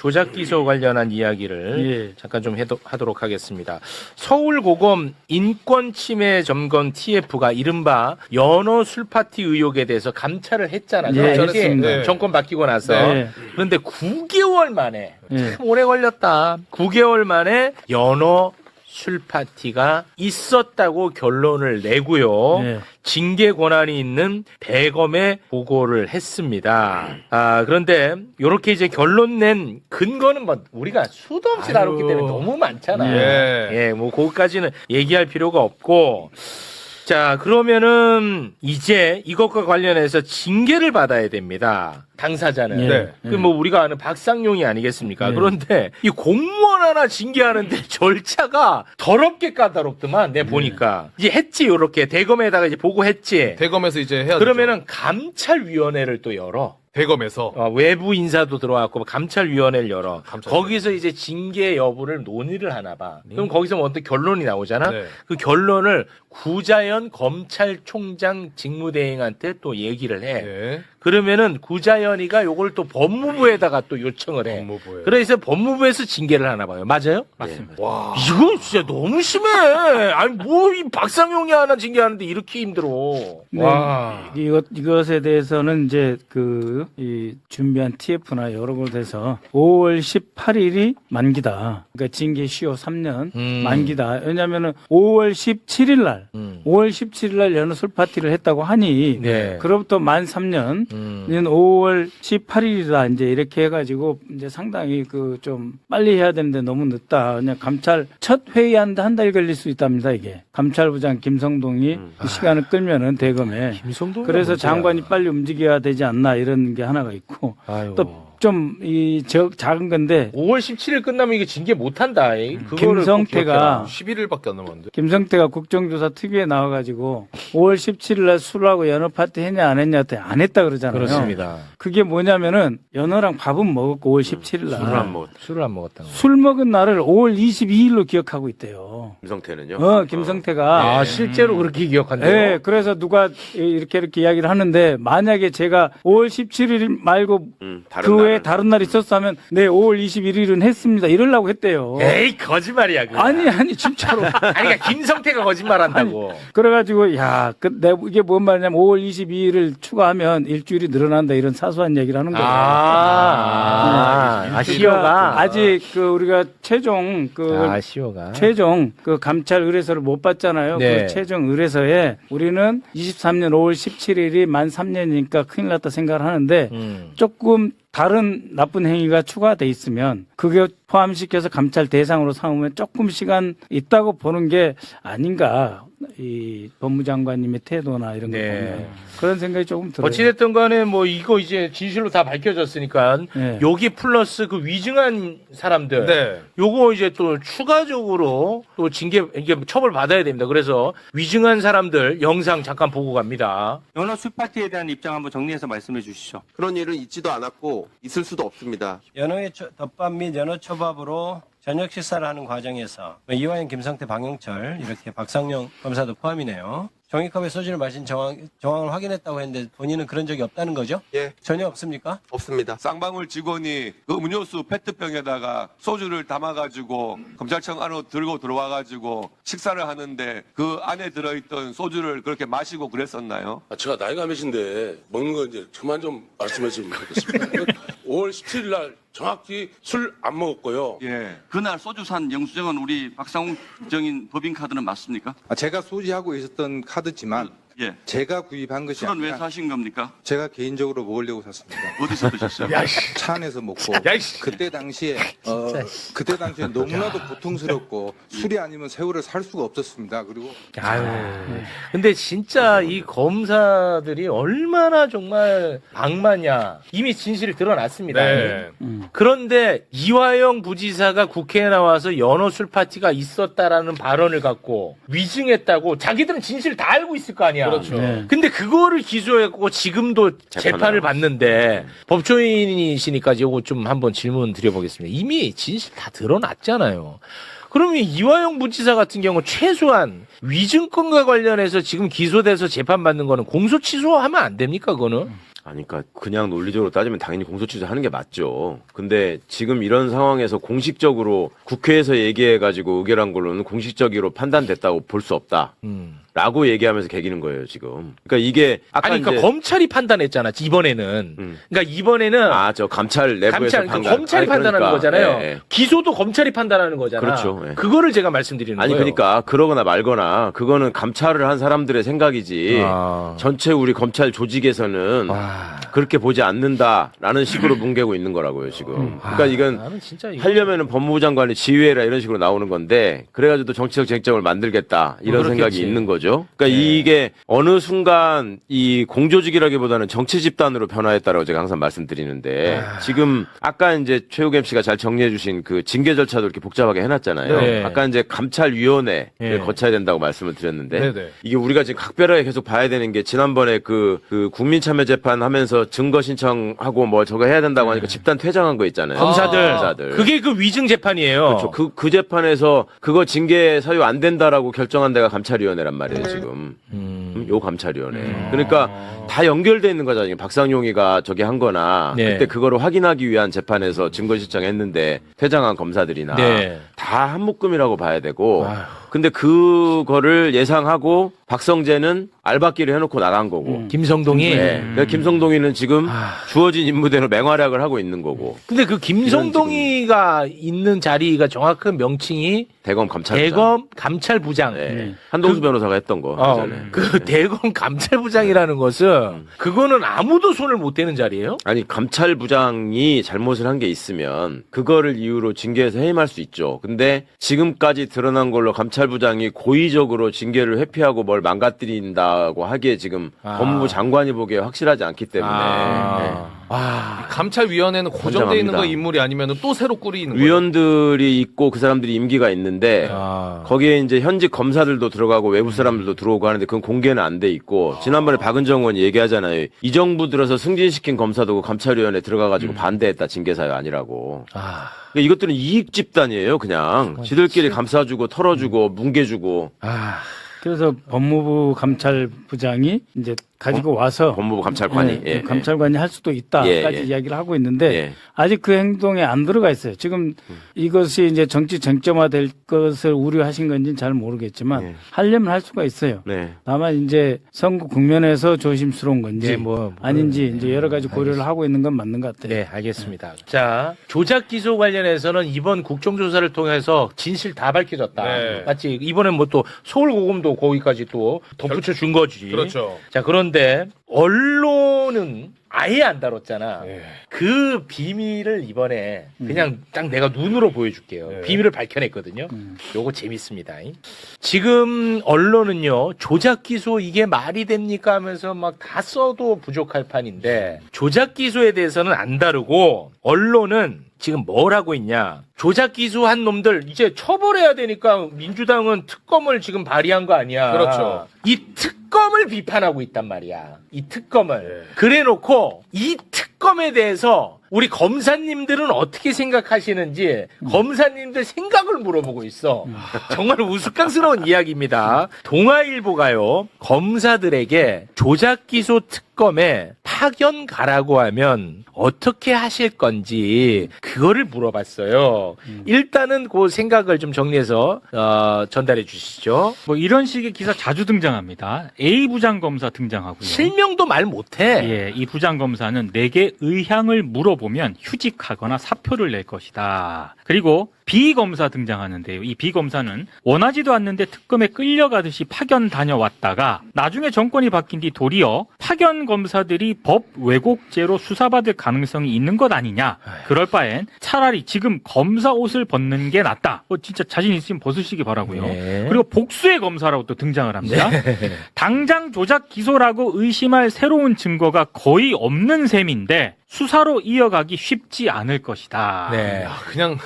조작 기소 관련한 이야기를 잠깐 좀 하도록 하겠습니다. 서울고검 인권침해 점검 TF가 이른바 연어 술파티 의혹에 대해서 감찰을 했잖아요. 네. 정권 바뀌고 나서. 네. 그런데 9개월 만에 참 오래 걸렸다. 9개월 만에 연어 술파티가 있었다고 결론을 내고요. 네. 징계 권한이 있는 대검에 보고를 했습니다. 그런데 이렇게 이제 결론 낸 근거는 뭐 우리가 수도 없이 다뤘기 때문에 너무 많잖아요. 뭐 그것까지는 얘기할 필요가 없고. 자, 그러면은 이제 이것과 관련해서 징계를 받아야 됩니다. 당사자는. 그 뭐 우리가 아는 박상용이 아니겠습니까? 그런데 이 공무원 하나 징계하는데 절차가 더럽게 까다롭더만 내 보니까. 이제 했지, 요렇게 대검에다가 이제 보고했지. 대검에서 이제 해야 그러면은 감찰위원회를 또 열어. 대검에서 외부 인사도 들어왔고 감찰위원회를 열어. 거기서 이제 징계 여부를 논의를 하나 봐. 그럼 거기서 뭐 어떤 결론이 나오잖아. 그 결론을 구자연 검찰총장 직무대행한테 또 얘기를 해. 그러면은 구자연이가 요걸 또 법무부에다가 또 요청을 해. 그래서 법무부에서 징계를 하나 봐요. 맞아요? 맞습니다. 와, 이건 진짜 너무 심해. 아니 뭐 이 박상용이 하나 징계하는데 이렇게 힘들어. 와. 이것에 대해서는 이제 이 준비한 TF나 여러 곳에서 5월 18일이 만기다. 그러니까 징계 시효 3년 만기다. 왜냐면은 5월 17일 날 5월 17일 날 연어 술 파티를 했다고 하니 그로부터 만 3년 5월 18일이다. 이제 이렇게 해가지고 이제 상당히 좀 빨리 해야 되는데 너무 늦다. 그냥 감찰 첫 회의하는데 한 달 걸릴 수 있답니다. 이게 감찰부장 김성동이 시간을 끌면은 대검에. 그래서 장관이 빨리 움직여야 되지 않나 이런 게 하나가 있고 또 좀 작은 건데 5월 17일 끝나면 이게 징계 못 한다. 김성태가 11일밖에 안 남았는데. 김성태가 국정조사 특위에 나와가지고 5월 17일 날 술하고 연어 파티 했냐 안 했냐 했더니 안 했다 그러잖아요. 그렇습니다. 그게 뭐냐면은 연어랑 밥은 먹었고 5월 17일 날 술을 안 먹었다는 거. 술 먹은 날을 5월 22일로 기억하고 있대요. 김성태는요? 김성태가 실제로 그렇게 기억한대요. 네, 그래서 누가 이렇게 이야기를 하는데 만약에 제가 5월 17일 말고 그 외에 다른 날 있었으면 네 5월 21일은 했습니다. 이러려고 했대요. 에이 거짓말이야. 그거. 아니 진짜로. 아니 그러니까 김성태가 거짓말한다고. 그래가지고 이게 뭔 말이냐면 5월 22일을 추가하면 일주일이 늘어난다 이런 사소한 얘기를 하는 거예요. 시효가 아직 우리가 최종 시효가 최종 감찰 의뢰서를 못 받잖아요. 그 최종 의뢰서에 우리는 23년 5월 17일이 만 3년이니까 큰일 났다 생각을 하는데 조금 다른 나쁜 행위가 추가돼 있으면 그게 포함시켜서 감찰 대상으로 삼으면 조금 시간 있다고 보는 게 아닌가. 이 법무장관님의 태도나 이런 거 보면 그런 생각이 조금 들어요. 어찌됐든 간에 뭐 이거 이제 진실로 다 밝혀졌으니까 여기 플러스 그 위증한 사람들 요거 이제 또 추가적으로 또 이게 처벌 받아야 됩니다. 그래서 위증한 사람들 영상 잠깐 보고 갑니다. 연어 술파티에 대한 입장 한번 정리해서 말씀해 주시죠. 그런 일은 있지도 않았고 있을 수도 없습니다. 연어의 덮밥 및 연어 초밥으로 저녁 식사를 하는 과정에서 이화영, 김성태, 박용철 이렇게 박상용 검사도 포함이네요. 종이컵에 소주를 마신 정황을 확인했다고 했는데 본인은 그런 적이 없다는 거죠? 예. 전혀 없습니까? 없습니다. 쌍방울 직원이 그 음료수 페트병에다가 소주를 담아가지고 검찰청 안으로 들고 들어와가지고 식사를 하는데 그 안에 들어있던 소주를 그렇게 마시고 그랬었나요? 제가 나이가 몇인데 먹는 거 이제 그만 좀 말씀해 주면 좋겠습니다. 5월 17일 날 정확히 술 안 먹었고요. 예. 그날 소주 산 영수증은 우리 박상욱 정인 법인카드는 맞습니까? 제가 소지하고 있었던 카드지만 제가 구입한 것이 술은 왜 아니라 사신 겁니까? 제가 개인적으로 먹으려고 샀습니다. 어디서 드셨어요? 차 안에서 먹고 그때 당시에 너무나도 고통스럽고 술이 아니면 새우를 살 수가 없었습니다. 그리고 근데 진짜 이 검사들이 얼마나 정말 악마냐. 이미 진실이 드러났습니다. 그런데 이화영 부지사가 국회에 나와서 연어 술 파티가 있었다라는 발언을 갖고 위증했다고 자기들은 진실을 다 알고 있을 거 아니야. 그렇죠. 근데 그거를 기소했고 지금도 재판을 받는데 법조인이시니까 이거 좀 한번 질문 드려보겠습니다. 이미 진실 다 드러났잖아요. 그러면 이화영 부지사 같은 경우 최소한 위증권과 관련해서 지금 기소돼서 재판받는 거는 공소 취소하면 안 됩니까? 그거는? 아니, 그러니까 그냥 논리적으로 따지면 당연히 공소취소하는 게 맞죠. 근데 지금 이런 상황에서 공식적으로 국회에서 얘기해가지고 의결한 걸로는 공식적으로 판단됐다고 볼 수 없다. 라고 얘기하면서 개기는 거예요, 지금. 그러니까 이게 아까 아니, 그러니까 이제 검찰이 판단했잖아, 이번에는. 그러니까 이번에는. 저 감찰 내부에서 검찰이 판단하는 거잖아요. 예, 예. 기소도 검찰이 판단하는 거잖아. 그렇죠. 예. 그거를 제가 말씀드리는 아니, 거예요. 그러니까 그러거나 말거나 그거는 감찰을 한 사람들의 생각이지 전체 우리 검찰 조직에서는 그렇게 보지 않는다라는 식으로 뭉개고 있는 거라고요, 지금. 그러니까 이건 나는 진짜 이거. 하려면은 법무부 장관이 지휘해라 이런 식으로 나오는 건데 그래가지고 또 정치적 쟁점을 만들겠다 이런 그렇겠지. 생각이 있는 거죠. 그러니까 이게 어느 순간 이 공조직이라기보다는 정치 집단으로 변화했다라고 제가 항상 말씀드리는데 지금 아까 이제 최욱 MC가 잘 정리해주신 그 징계 절차도 이렇게 복잡하게 해놨잖아요. 네. 아까 이제 감찰위원회를 네. 거쳐야 된다고 말씀을 드렸는데 네네. 이게 우리가 지금 각별하게 계속 봐야 되는 게 지난번에 그 국민참여재판 하면서 증거 신청하고 뭐 저거 해야 된다고 하니까 집단 퇴장한 거 있잖아요. 검사들. 그게 그 위증 재판이에요. 그렇죠. 그 재판에서 그거 징계 사유 안 된다라고 결정한 데가 감찰위원회란 말이에요, 지금. 요 감찰위원회. 그러니까 다 연결돼 있는 거잖아요. 박상용이가 저기 한 거나 네. 그때 그거를 확인하기 위한 재판에서 증거 신청했는데 퇴장한 검사들이나 네. 다 한묶음이라고 봐야 되고 근데 그거를 예상하고 박성재는 알바끼를 해놓고 나간 거고 김성동이. 네. 그러니까 김성동이는 지금 주어진 임무대로 맹활약을 하고 있는 거고 근데 그 김성동이가 있는 자리가 정확한 명칭이 대검 감찰부장. 대검 감찰부장. 네. 한동수 변호사가 했던 거. 예전에. 그 대검 감찰부장이라는 것은 그거는 아무도 손을 못 대는 자리예요? 아니 감찰부장이 잘못을 한 게 있으면 그거를 이유로 징계해서 해임할 수 있죠. 근데 지금까지 드러난 걸로 감찰부장이 고의적으로 징계를 회피하고 뭘 망가뜨린다고 하기에 지금 법무부 장관이 보기에 확실하지 않기 때문에 감찰위원회는 고정돼 있는 환장합니다. 거 인물이 아니면 또 새로 꾸리는 거예요? 위원들이 있고 그 사람들이 임기가 있는데 거기에 이제 현직 검사들도 들어가고 외부 사람들도 들어오고 하는데 그건 공개는 안 돼 있고 지난번에 박은정 의원이 얘기하잖아요. 이 정부 들어서 승진시킨 검사도 그 감찰위원회 들어가가지고 반대했다. 징계사유 아니라고. 그러니까 이것들은 이익 집단이에요. 그냥 지들끼리 감싸주고 털어주고 뭉개주고. 그래서 법무부 감찰부장이 이제 가지고 와서 법무부 감찰관이 예, 감찰관이 할 수도 있다까지 예. 이야기를 하고 있는데 예. 아직 그 행동에 안 들어가 있어요. 지금 이것이 이제 정치 쟁점화될 것을 우려하신 건지는 잘 모르겠지만 하려면 할 수가 있어요. 네. 다만 이제 선거 국면에서 조심스러운 건지 네, 뭐, 아닌지 이제 여러 가지 고려를 하고 있는 건 맞는 것 같아요. 네, 알겠습니다. 자, 조작 기소 관련해서는 이번 국정조사를 통해서 진실 다 밝혀졌다. 네. 맞지? 이번엔 뭐 또 서울고검도 거기까지 또 덧붙여 준 거지. 그렇죠. 자, 그런데 언론은 아예 안 다뤘잖아. 그 비밀을 이번에 그냥 딱 내가 눈으로 보여줄게요. 비밀을 밝혀냈거든요. 요거 재밌습니다. 지금 언론은요, 조작 기소 이게 말이 됩니까 하면서 막 다 써도 부족할 판인데, 조작 기소에 대해서는 안 다루고, 언론은 지금 뭘 하고 있냐. 조작 기소한 놈들 이제 처벌해야 되니까 민주당은 특검을 지금 발의한 거 아니야. 그렇죠. 이 특검을 비판하고 있단 말이야. 이 특검을. 그래 놓고 이 특검에 대해서 우리 검사님들은 어떻게 생각하시는지 검사님들 생각을 물어보고 있어. 정말 우스꽝스러운 이야기입니다. 동아일보가요, 검사들에게 조작 기소 특검에 파견 가라고 하면 어떻게 하실 건지 그거를 물어봤어요. 일단은 그 생각을 좀 정리해서 전달해 주시죠. 뭐 이런 식의 기사 자주 등장합니다. A 부장검사 등장하고요. 실명도 말 못해. 예, 이 부장검사는 내게 의향을 물어보면 휴직하거나 사표를 낼 것이다. 그리고 B 검사 등장하는데요. 이 B 검사는 원하지도 않는데 특검에 끌려가듯이 파견 다녀왔다가 나중에 정권이 바뀐 뒤 도리어 파견 검사들이 법 왜곡죄로 수사받을 가능성이 있는 것 아니냐. 그럴 바엔 차라리 지금 검사 옷을 벗는 게 낫다. 진짜 자신 있으면 벗으시기 바라고요. 네. 그리고 복수의 검사라고 또 등장을 합니다. 당장 조작 기소라고 의심할 새로운 증거가 거의 없는 셈인데 수사로 이어가기 쉽지 않을 것이다. 네. 그냥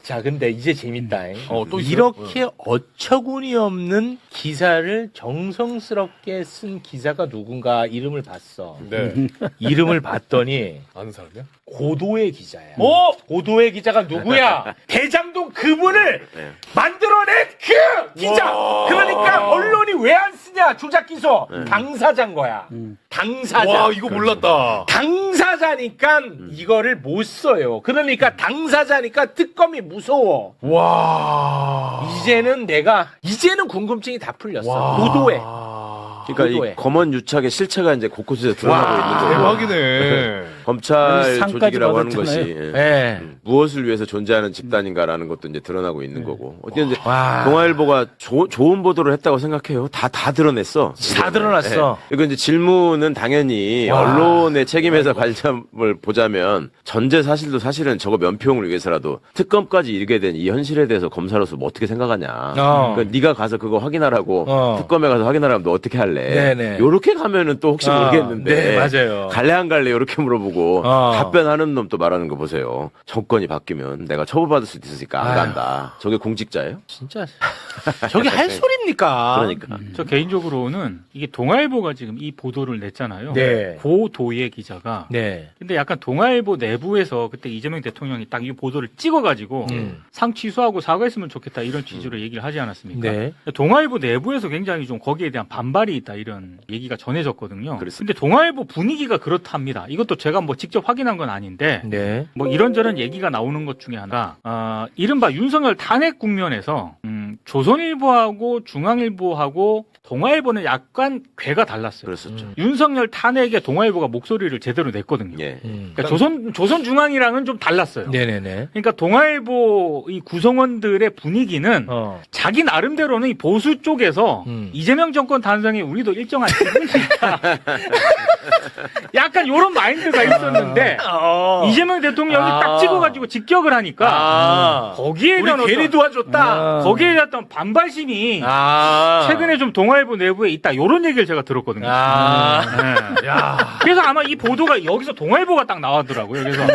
자, 근데 이제 재밌다. 또 있어요? 이렇게 어처구니 없는 기사를 정성스럽게 쓴 기자가 누군가 이름을 봤어. 네. 이름을 봤더니 아는 사람이야? 고도의 기자야. 어? 고도의 기자가 누구야? 대장동 주인공 그분을 네. 만들어낸 그 기자. 그러니까 언론이 왜 안 쓰냐 조작 기소. 당사자인 거야. 당사자. 와, 이거 몰랐다. 당사자니까 이거를 못 써요. 그러니까 당사자니까 특검이 무서워. 와. 이제는 궁금증이 다 풀렸어. 보도해. 그러니까 보도해. 이 검언 유착의 실체가 이제 곳곳에서 드러나고 있는 거예요. 대박이네. 검찰 상까지 조직이라고 하는 받았잖아요. 것이 예. 무엇을 위해서 존재하는 집단인가라는 것도 이제 드러나고 있는 거고. 어쨌든 이제 와. 동아일보가 좋은 보도를 했다고 생각해요. 다 드러냈어. 다 드러났어. 예. 그리고 이제 질문은 당연히 언론의 책임에서 관점을 보자면 전제 사실도 사실은 저거 면피용을 위해서라도 특검까지 이르게 된 이 현실에 대해서 검사로서 뭐 어떻게 생각하냐. 그러니까 네가 가서 그거 확인하라고 특검에 가서 확인하라면 너 어떻게 할래? 네네. 요렇게 가면은 또 혹시 모르겠는데. 네, 맞아요. 갈래 안 갈래 요렇게 물어보고 답변하는 놈 또 말하는 거 보세요. 정권이 바뀌면 내가 처벌받을 수도 있으니까 안 간다. 저게 공직자예요? 진짜 저게 할 소리입니까? 그러니까. 저 개인적으로는 이게 동아일보가 지금 이 보도를 냈잖아요. 네. 고도예 기자가. 네. 근데 약간 동아일보 내부에서 그때 이재명 대통령이 딱 이 보도를 찍어가지고 상 취소하고 사과했으면 좋겠다 이런 취지로 얘기를 하지 않았습니까? 네. 동아일보 내부에서 굉장히 좀 거기에 대한 반발이 있다 이런 얘기가 전해졌거든요. 그랬어요. 근데 동아일보 분위기가 그렇답니다. 이것도 제가 뭐 직접 확인한 건 아닌데 네. 뭐 이런저런 얘기가 나오는 것 중에 하나, 이른바 윤석열 탄핵 국면에서 조선일보하고 중앙일보하고 동아일보는 약간 궤가 달랐어요. 그랬었죠. 윤석열 탄핵에 동아일보가 목소리를 제대로 냈거든요. 예. 그러니까 조선중앙이랑은 좀 달랐어요. 네네네. 그러니까 동아일보 이 구성원들의 분위기는 자기 나름대로는 이 보수 쪽에서 이재명 정권 탄생에 우리도 일정한 책임이 있다. 약간 이런 마인드가 있었는데 이재명 대통령이 딱 찍어가지고 직격을 하니까 거기에 대한 우리 괜히 도와줬다. 거기에 대한 어떤 반발심이 최근에 좀 동아일보 내부에 있다 이런 얘기를 제가 들었거든요. 네. 그래서 아마 이 보도가 여기서 동아일보가 딱 나왔더라고요. 그래서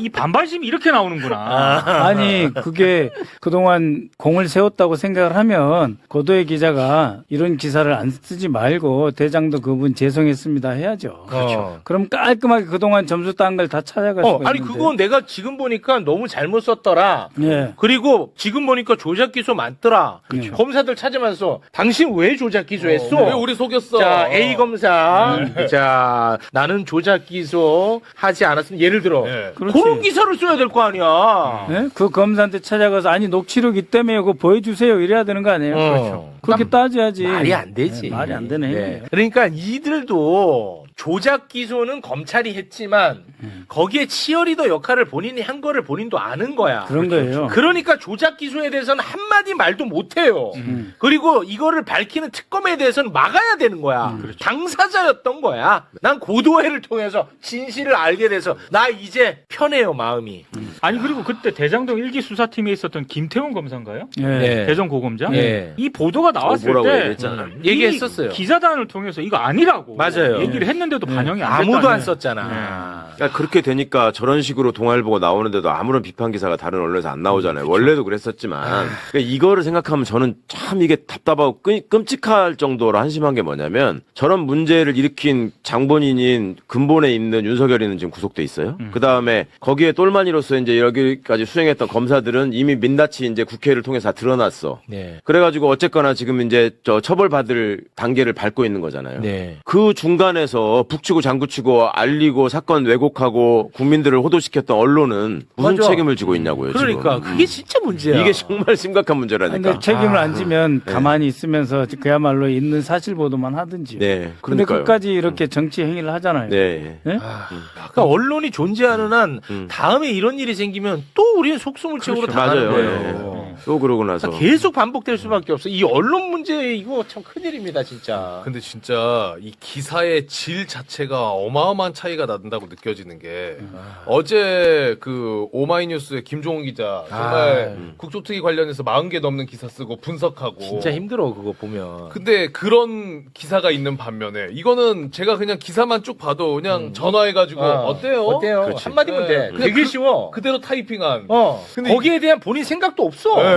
이 반발심이 이렇게 나오는구나. 아니 그게 그동안 공을 세웠다고 생각을 하면 고도의 기자가 이런 기사를 안 쓰지 말고 대장도 그분 죄송했습니다 해야죠. 그렇죠. 그럼 깔끔하게 그동안 점수 딴 걸 다 찾아갈 수가 아니 있는데. 그건 내가 지금 보니까 너무 잘못 썼더라. 예. 그리고 지금 보니까 조작 기소 많더라. 그렇죠. 검사들 찾으면서 당신 왜 조작 기소했어? 왜 우리 속였어? 자, A 검사. 자, 나는 조작 기소 하지 않았으면 예를 들어 그렇지. 그런 기사를 써야 될 거 아니야. 예? 그 검사한테 찾아가서 아니 녹취록 있다며 그거 보여주세요 이래야 되는 거 아니에요? 그렇죠. 그렇게 따져야지. 말이 안 되지. 네, 말이 안 되네. 네. 그러니까 이들도 조작 기소는 검찰이 했지만 거기에 치어리더 역할을 본인이 한 거를 본인도 아는 거야. 그런 거예요. 그러니까 조작 기소에 대해서는 한마디 말도 못 해요. 그리고 이거를 밝히는 특검에 대해서는 막아야 되는 거야. 당사자였던 거야. 난 고도회를 통해서 진실을 알게 돼서 나 이제 편해요, 마음이. 아니 그리고 그때 대장동 1기 수사팀에 있었던 김태훈 검사인가요? 예. 네. 대전 고검장? 예. 이 보도가 나왔을 뭐라고 때 얘기했잖아요. 얘기했었어요. 이 기자단을 통해서 이거 아니라고 맞아요. 얘기를 했는데도 반영이 안 아무도 됐다는. 안 썼잖아. 그러니까 그렇게 되니까 저런 식으로 동아일보가 나오는데도 아무런 비판 기사가 다른 언론에서 안 나오잖아요. 원래도 그랬었지만 그러니까 이거를 생각하면 저는 참 이게 답답하고 끔찍할 정도로 한심한 게 뭐냐면 저런 문제를 일으킨 장본인인 근본에 있는 윤석열이는 지금 구속돼 있어요. 그 다음에 거기에 똘마니로서 이제 여기까지 수행했던 검사들은 이미 민낯이 이제 국회를 통해서 다 드러났어. 네. 그래가지고 어쨌거나 지금 이제 저 처벌받을 단계를 밟고 있는 거잖아요. 네. 그 중간에서 북치고 장구치고 알리고 사건 왜곡하고 국민들을 호도시켰던 언론은 무슨 맞아. 책임을 지고 있냐고요. 그러니까 지금. 그게 진짜 문제야. 이게 정말 심각한 문제라니까. 근데 책임을 안 지면 가만히 있으면서 그야말로 있는 사실 보도만 하든지. 네, 근데 그러니까요. 끝까지 이렇게 정치 행위를 하잖아요. 네. 예? 그러니까 언론이 존재하는 한 다음에 이런 일이 생기면 또 우리는 속수물 책으로 당하는 맞아요. 거예요. 네. 또 그러고 나서 그러니까 계속 반복될 수밖에 없어. 이 언론 문제 이거 참 큰일입니다, 진짜. 근데 진짜 이 기사의 질 자체가 어마어마한 차이가 난다고 느껴지는 게 어제 그 오마이뉴스의 김종훈 기자 정말 국조특위 관련해서 40개 넘는 기사 쓰고 분석하고 진짜 힘들어 그거 보면. 근데 그런 기사가 있는 반면에 이거는 제가 그냥 기사만 쭉 봐도 그냥 전화해가지고 어때요? 어때요? 그렇지. 한마디면 네. 돼. 그냥 되게 쉬워. 그대로 타이핑한. 어. 근데 거기에 대한 본인 생각도 없어. 네.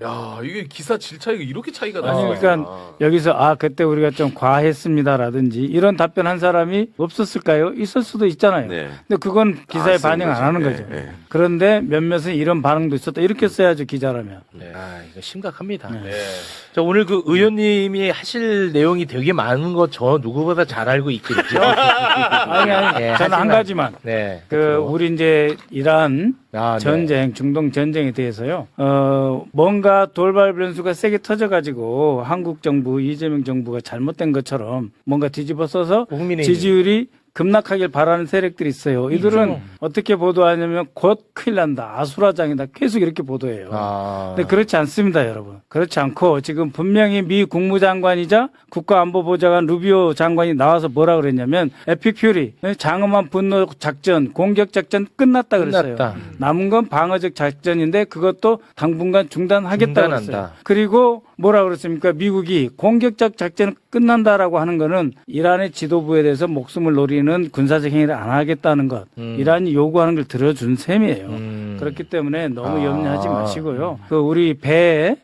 야, 이게 기사 질 차이가 이렇게 차이가 아니, 나요. 그러니까 여기서 그때 우리가 좀 과했습니다라든지 이런 답변 한 사람이 없었을까요? 있을 수도 있잖아요. 네. 근데 그건 기사에 쓰는 반영 안 거죠. 하는 네, 거죠. 네. 그런데 몇몇은 이런 반응도 있었다. 이렇게 써야죠, 기자라면. 네. 이거 심각합니다. 네. 자, 오늘 그 의원님이 하실 내용이 되게 많은 거 저 누구보다 잘 알고 있겠죠. 아니, 네, 저는 한 하지만- 가지만. 네. 우리 이제 이란 네. 전쟁, 중동 전쟁에 대해서요. 뭔가 돌발 변수가 세게 터져가지고 한국 정부, 이재명 정부가 잘못된 것처럼 뭔가 뒤집어 써서 국민의힘. 지지율이 급락하길 바라는 세력들이 있어요. 이들은 어떻게 보도하냐면 곧 큰일 난다. 아수라장이다. 계속 이렇게 보도해요. 근데 그렇지 않습니다, 여러분. 그렇지 않고 지금 분명히 미 국무장관이자 국가안보보좌관 루비오 장관이 나와서 뭐라 그랬냐면 에픽퓨리, 장엄한 분노 작전, 공격 작전 끝났다 그랬어요. 끝났다. 남은 건 방어적 작전인데 그것도 당분간 중단하겠다 중단한다. 그랬어요. 그리고 뭐라 그랬습니까? 미국이 공격적 작전은 끝난다라고 하는 거는 이란의 지도부에 대해서 목숨을 노리는 군사적 행위를 안 하겠다는 것. 이란이 요구하는 걸 들어준 셈이에요. 그렇기 때문에 너무 염려하지 마시고요. 그 우리 배에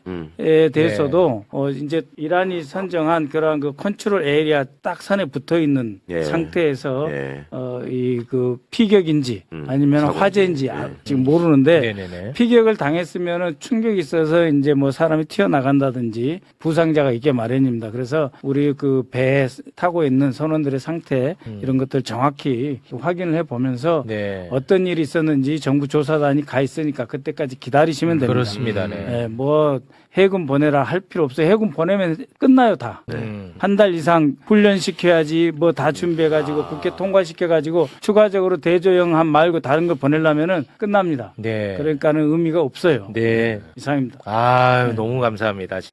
대해서도 이제 이란이 선정한 그러한 그 컨트롤 에리아 딱 선에 붙어 있는 예. 상태에서 예. 이 그 피격인지 아니면 사고인지. 화재인지 지금 모르는데 네네네. 피격을 당했으면은 충격이 있어서 이제 뭐 사람이 튀어나간다든지 부상자가 있게 마련입니다. 그래서 우리 그 배에 타고 있는 선원들의 상태 이런 것들 정확히 확인을 해 보면서 네. 어떤 일이 있었는지 정부 조사단이 가 있으니까 그때까지 기다리시면 됩니다. 그렇습니다. 네. 뭐 해군 보내라 할 필요 없어요. 해군 보내면 끝나요 다. 네. 한 달 이상 훈련시켜야지 뭐 다 준비해가지고 국회 통과시켜가지고 추가적으로 대조영함 말고 다른 거 보내려면은 끝납니다. 네. 그러니까는 의미가 없어요. 네. 이상입니다. 너무 감사합니다.